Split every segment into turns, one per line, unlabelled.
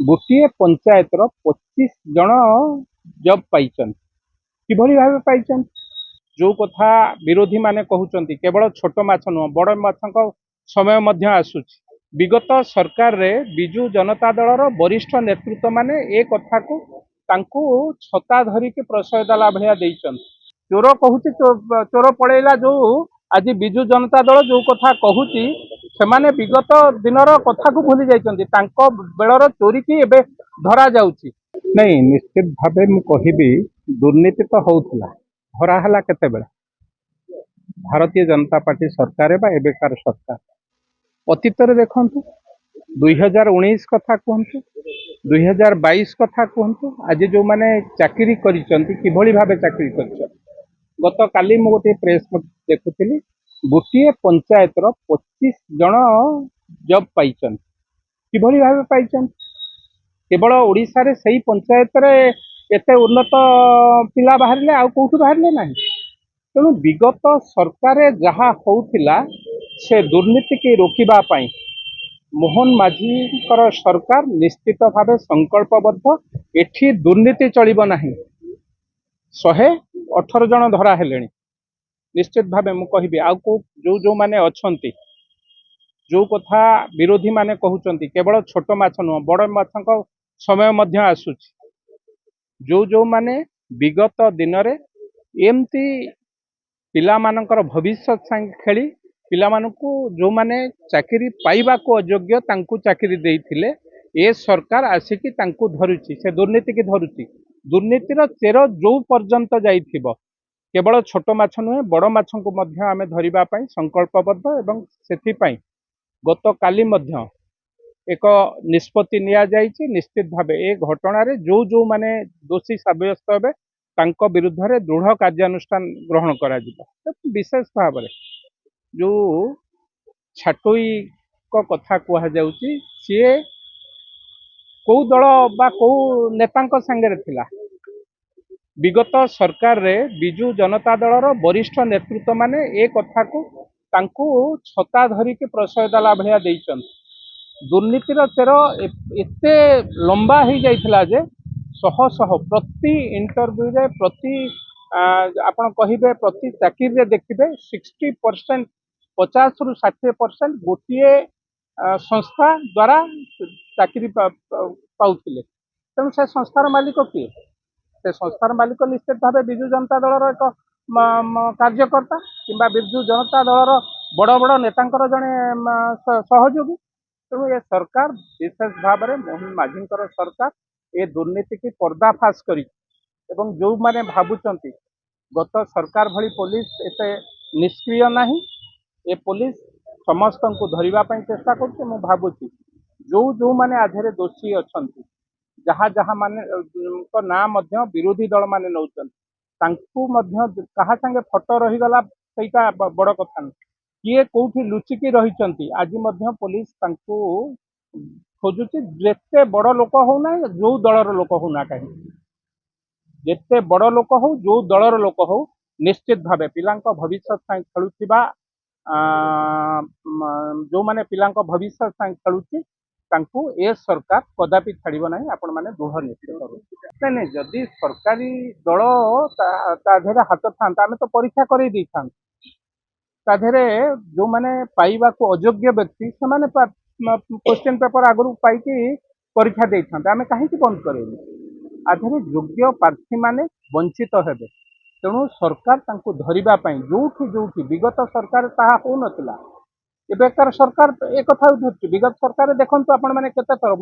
गोटे पंचायत 25 जन जब पाइछन किभली भावे पाइछन जो कथा विरोधी माने कहउचंती केवल छोट माछ नुह बड़ माछक समय मध्य आसुछि। विगत सरकार रे बिजु जनता दल वरिष्ठ नेतृत्व माने ए कथा को तांकू छता धरिकी प्रशय देला भलिया देइछन। चोर कहूची चोर पळेला जो आज बिजु जनता दल जो कथा कहूची सेमाने विगत दिनर कथा को भूली जाइछन्ति। तांको बेलर चोरी की एबे धरा जाउची नहीं। निश्चित भावे मु कहिबी दुर्नीति तो होउथला धरा हला केते बेला भारतीय जनता पार्टी सरकार बा एबेकार सरकार अतीत देखु 2019 कथा कहतु 2022 कथा कहतु आज जो माने चाकरी करिसंती किभली भावे चाकरी करिसंती। गत काली मु गोटे प्रेस देखुଥିଲି गोटे पंचायत 25 जन जब पाइछन किभली भावे पाइछन केवल ओडिशा रे सही पंचायत रे एते उन्नत पिला बाहरले आ कोठु बाहरले नाही। तेणु विगत सरकार जहा होउथिला से दुर्नीति की रोकिबा पाई मोहन माझीकर सरकार निश्चित भावे संकल्पबद्ध। एठी दुर्नीति चलिबो नाही। 118 जन धरा हेलेनी। निश्चित भावे मु कहिबी आ को जो माने अछंती जो कथा विरोधी माने कहउचंती केवल छोट माछ नुह बड़ माछक समय मध्य आसुछि। जो माने विगत दिन रे एमती पिला मानकर भविष्य संग खेली पिला मानकू जो माने चाकरी पाइबा को अयोग्य तांकू चाकरी देइथिले ए सरकार आसिकी तांकू धरुछि से दुर्नीति की धरुछि। दुर्नीतिर चेर जो पर्यंत जाइथिबो केवल छोट माछ नुहे बड़ माछक मध्य आमे धरिबा पई संकल्पबद्ध एवं सेथि पई गत काली मध्य एक निष्पत्ति निया जाइछि। निश्चित भावे ए घटना रे जो माने दोषी साब्यस्त हेबे तांको विरुद्ध रे दृढ़ कार्यानुष्ठान ग्रहण करा जिवो। विशेष भाव रे जो छाटोई को कथा कुहा जाउछि सिए को दल बा को नेतांक संगे थिला। विगत सरकार रे बिजु जनता दल वरिष्ठ नेतृत्व माने ए कथा को तांकू छता धरिकी प्रशय देला भलिया देइछन। दुर्नीतिर चेर एते लंबा हो जाइथिला जे शह शह प्रति इंटरव्यू रे प्रति आपण कहिबे प्रति चाकरी रे देखिबे 60% 50 रु 60% गोटे संस्था द्वारा चाकरी पाउथिले। तेणु से संस्थार मालिक किए से संस्थार मालिक निश्चित भावे बिजु जनता दल एक कार्यकर्ता किंबा बिजु जनता दल बड़ बड़ नेतांकर जने सहयोगी। तेणु ये सरकार विशेष भाव में मोहन माझींकर सरकार ये दुर्नीति की पर्दाफाश करी एवं जो माने भावुचंती गत सरकार भली पुलिस एते निष्क्रिय नहीं। ए पुलिस समस्त को धरिबा पई चेष्टा करछि। मु भाबुछि जो माने आधेरे दोषी अछंती जहाँ जहाँ माने को ना मध्य विरोधी दल माने नौचंती तांकू मध्य कहा संगे फोटो रही गला सेटा बड़ कथा नहीं। किए कोठी लुचिकी रही आज मध्य पुलिस तांकू खोजुची जेते बड़ लोक होना जो दलर लोक होना कहीं जेते बड़ लोक हो जो दलर लोक हो निश्चित भावे पिलांको भविष्य खेलुथिबा जो माने पिलांको भविष्य खेलुची तांकू ए सरकार कदापि छाड़िबो नाही। आपण माने दृढ़ निश्चय करू नहीं जदि सरकारी दल ता धेरे हाथ थांता आमे तो परीक्षा करै दै थांता ताधेरे जो माने पाइबा को अयोग्य व्यक्ति से माने क्वेश्चन पेपर आगु पाई परीक्षा दे था आम कहीं बंद करें आधे योग्य प्रार्थी माने वंचित हेबे। तेणु सरकार तांको धरिबा पई जोठी जोठी विगत सरकार ताहा हो नथिला एबेकार सरकार एक कथा धरछि। विगत सरकार देखंतु आपण माने केते थर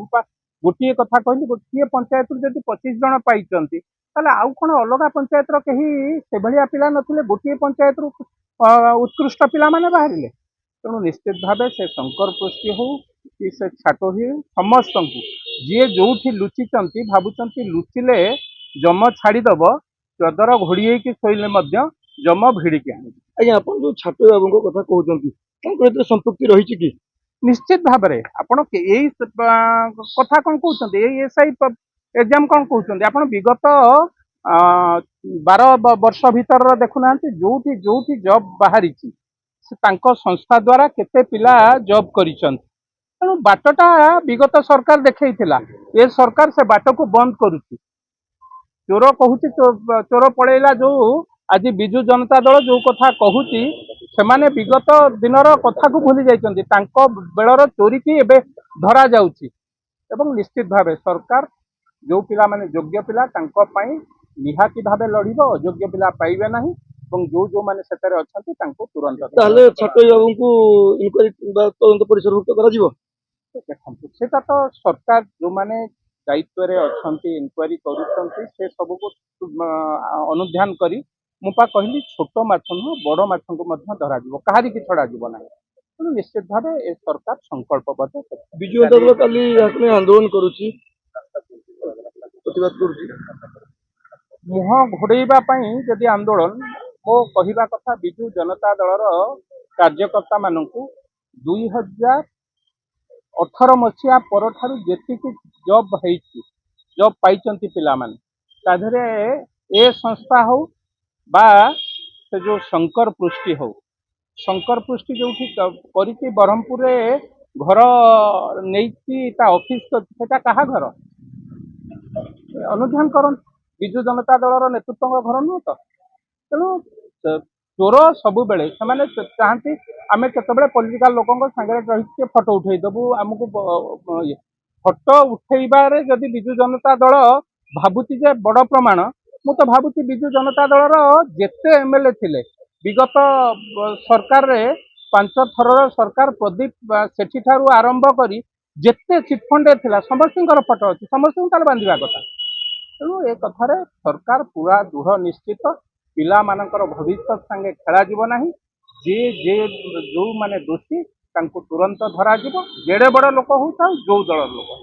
गोटे कथा कहली गोटे पंचायत जदि 25 जन पाइचंती ताले आउ कोन अलगा पंचायत रो केही से भलिया पिला नथिले गोटे पंचायत रो उत्कृष्ट पिला माने बाहरिले। तेणु निश्चित भावे से शंकर पृष्टि हो कि से छाटो ही समस्त को जी जो लुचिंट भावुंट लुचिले जम छाड़ीदेव चदर घोड़ी की शोले जम भिड़िकी आने।
आज्ञा आप जो छाटो बाबू कथा कहते संपृक्ति रही कि
निश्चित भाव में आपण यही कथा कौन कहते एसआई एग्जाम कौन कहते आप विगत 12 वर्ष भीतर देखुना जो जॉब बाहरी संस्था द्वारा केते पिला जॉब करिसंत ତେଣୁ ବାଟଟା ବିଗତ ସରକାର ଦେଖେଇଥିଲା, ଏ ସରକାର ସେ ବାଟକୁ ବନ୍ଦ କରୁଛି। ଚୋର କହୁଛି ଚୋର ପଳେଇଲା, ଯୋଉ ଆଜି ବିଜୁ ଜନତା ଦଳ ଯୋଉ କଥା କହୁଛି, ସେମାନେ ବିଗତ ଦିନର କଥାକୁ ଭୁଲି ଯାଇଛନ୍ତି। ତାଙ୍କ ବେଳର ଚୋରିକି ଏବେ ଧରା ଯାଉଛି ଏବଂ ନିଶ୍ଚିତ ଭାବେ ସରକାର ଯୋଉ ପିଲାମାନେ ଯୋଗ୍ୟ ପିଲା ତାଙ୍କ ପାଇଁ ନିହାତି ଭାବେ ଲଢିବ, ଅଯୋଗ୍ୟ ପିଲା ପାଇବେ ନାହିଁ ଏବଂ ଯୋଉମାନେ ସେଥିରେ ଅଛନ୍ତି ତାଙ୍କୁ ତୁରନ୍ତ
ତାହେଲେ ଛଟୋଇ ବାବୁଙ୍କୁ ଇନକ୍ୱାରି କିମ୍ବା ତଦନ୍ତ ପରିସରଭୁକ୍ତ କରାଯିବ।
ଦେଖନ୍ତୁ, ସେଟା ତ ସରକାର ଯୋଉମାନେ ଦାୟିତ୍ୱରେ ଅଛନ୍ତି, ଇନକ୍ୱାରି କରୁଛନ୍ତି, ସେ ସବୁକୁ ଅନୁଧ୍ୟାନ କରି, ମୁଁ ପା କହିଲି ଛୋଟ ମାଛ ନୁହଁ ବଡ ମାଛଙ୍କୁ ମଧ୍ୟ ଧରାଯିବ, କାହାରିକି ଛଡାଯିବ ନାହିଁ। ତେଣୁ ନିଶ୍ଚିତ ଭାବେ ଏ ସରକାର ସଂକଳ୍ପବଦ୍ଧ।
ବିଜୁ ଜନତା ଦଳ କାଲି ଏହାକୁ ନେଇ ଆନ୍ଦୋଳନ କରୁଛି, ପ୍ରତିବାଦ କରୁଛି।
ମୁହଁ ଘୋଡେଇବା ପାଇଁ ଯଦି ଆନ୍ଦୋଳନ, ମୋ କହିବା କଥା ବିଜୁ ଜନତା ଦଳର କାର୍ଯ୍ୟକର୍ତ୍ତା ମାନଙ୍କୁ 2018 ମସିହା ପରଠାରୁ ଯେତିକି ଜବ୍ ହେଇଛି, ଜବ୍ ପାଇଛନ୍ତି ପିଲାମାନେ, ତା ଦେହରେ ଏ ସଂସ୍ଥା ହଉ ବା ସେ ଯୋଉ ଶଙ୍କର ପୃଷ୍ଟି ହଉ, ଶଙ୍କର ପୃଷ୍ଟି ଯୋଉଠି କରିଛି ବ୍ରହ୍ମପୁରରେ ଘର ନେଇଛି, ତା ଅଫିସ କରିଛି, ସେଟା କାହା ଘର ଅନୁଧ୍ୟାନ କରନ୍ତୁ। ବିଜୁ ଜନତା ଦଳର ନେତୃତ୍ୱଙ୍କ ଘର ନୁହଁ ତ। ତେଣୁ ଚୋର ସବୁବେଳେ ସେମାନେ ଚାହାନ୍ତି ଆମେ କେତେବେଳେ ପଲିଟିକାଲ ଲୋକଙ୍କ ସାଙ୍ଗରେ ରହିକି ଫଟୋ ଉଠେଇଦବୁ, ଆମକୁ ଫଟୋ ଉଠେଇବାରେ ଯଦି ବିଜୁ ଜନତା ଦଳ ଭାବୁଛି ଯେ ବଡ ପ୍ରମାଣ, ମୁଁ ତ ଭାବୁଛି ବିଜୁ ଜନତା ଦଳର ଯେତେ ଏମଏଲଏ ଥିଲେ ବିଗତ ସରକାରରେ, 5 ଥରର ସରକାର, ପ୍ରଦୀପ ସେଠୀ ଠାରୁ ଆରମ୍ଭ କରି ଯେତେ ଚିଟଫଣ୍ଡ ଥିଲା ସମସ୍ତଙ୍କର ଫଟୋ ଅଛି, ସମସ୍ତଙ୍କୁ ତାହେଲେ ବାନ୍ଧିବା କଥା। ତେଣୁ ଏ କଥାରେ ସରକାର ପୁରା ଦୃଢ ନିଶ୍ଚିତ, ପିଲାମାନଙ୍କର ଭବିଷ୍ୟତ ସାଙ୍ଗେ ଖେଳାଯିବ ନାହିଁ। ଯୋଉମାନେ ଦୋଷୀ ତାଙ୍କୁ ତୁରନ୍ତ ଧରାଯିବ, ଯେଡେ ବଡ ଲୋକ ହଉଥାଉ, ଯୋଉ ଦଳର ଲୋକ।